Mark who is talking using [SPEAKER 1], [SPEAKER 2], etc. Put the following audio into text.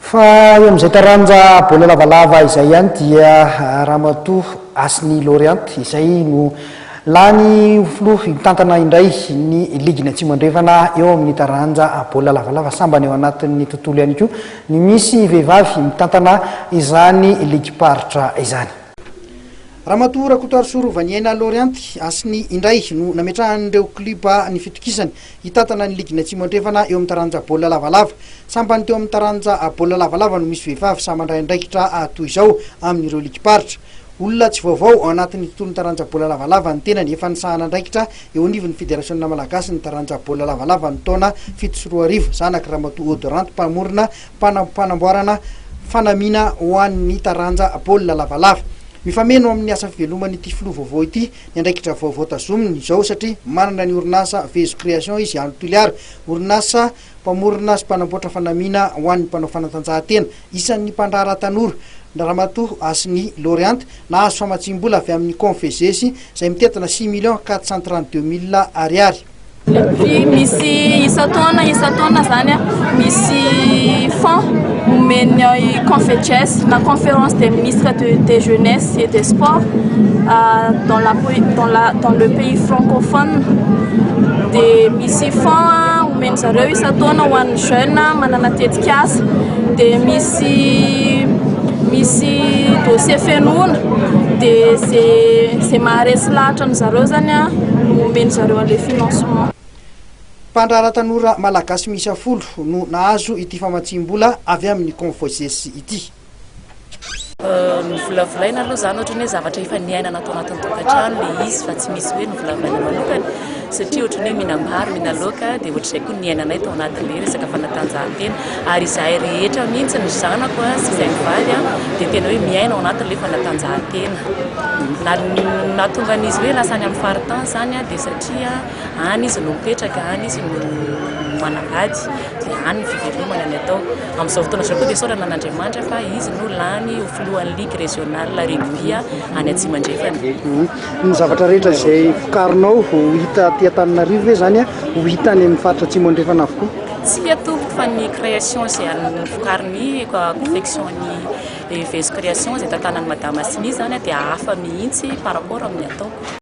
[SPEAKER 1] Fa eo amin'izay taranja baolina lavalava izay ihany dia Ramatoa Asni Lorianty izay no lany filoha mitantana indray ny ligina Atsimo andrefana eo amin'ny taranja baolina lavalava sambany eo anatin'ny tontolo ihany koa ny misy vehivavy mitantana izany ligiparitra izany. Ramatoa Rakotoarisoro Vaniaina Lorianty Asni indray no nametrahan'ireo kliba ny fitokisany hitantana ny ligina Atsimo andrefana eo amin'ny taranja baolina lavalava sambany teo amin'ny taranja baolina lavalava no misy vehivavy samandray andraikitra toy izao amin'ireo ligiparitra. Olona tsy vaovao ao anatin'ny tontolo taranja baolina lavalava ny tenany efa nisahana andraikitra eo anivon'ny Fédération Malagasy ny taranja baolina lavalava ny taona 7 zanaky Ramatoa Odoranty mpamorona panamboarana fanamina ho an'ny taranja baolina lavalava. Mifameno amin'ny asa fivelomany ity filoha vaovao ity ny andraikitra vaovao tazominy izao satria manana ny orinasa Vezo Création izy Andro Toliara, orinasa mpamorona sy mpanamboatra fanamina ho an'ny mpanao fanatanjahantena, isan'ny mpandrahara tanora. Ramatoa Asni Lorianty nahazo famatsim-bola avy amin'ny Confezesy izay mitentina 6,432,000 ariary.
[SPEAKER 2] Misy isa-taona zany misy fond omeny Confezesy na conférence des ministres de jeunesse et des sports dans le pays francophone de misy fond omeny zareo isa-taona ho an'ny jeune manana tetika asa de misy dossier fenona de c'est maharesy lahatra ny zareo zany omeny zareo an'le financement.
[SPEAKER 1] Mpandrahara tanora malagasy miisa 10 no nahazo ity famatsim-bola avy amin'ny Confezesy ity.
[SPEAKER 3] Novolavolaina aloha zany ohatrany hoe zavatra efa niaina natao anatin'ny tokantrano le izy fa tsy misy hoe novolavaina manokana satria ohatrany hoe minambary minaloaka dia ohatr'izay koa niainanay tao anatin'le resaka fanatanjahantena ary izahay rehetra mihitsy ny zanako sy izay mivaly dia tena hoe miaina ao anatin'le fanatanjahantena nahatonga an'izy hoe lasa any amin'ny faritan zany dia satria any izy no mipetraka any izy no manangady dia any ny fivelomana ny atao amin'izao fotoana izao koa dia saorana an'Andriamanitra fa izy no lany ho filohan'ny ligue régionale rugby any Atsimo andrefana.
[SPEAKER 1] Ny zavatra rehetra izay fokarinao ho hita aty Antananarivo ve zany ho hita any amin'ny faritra Atsimo andrefana avokoa?
[SPEAKER 3] Tsy atompoko fa ny création izay fokariny confection ny Vezo Création izay tantanan'i Madame Asni zany dia hafa mihitsy par rapport amin'ny atao.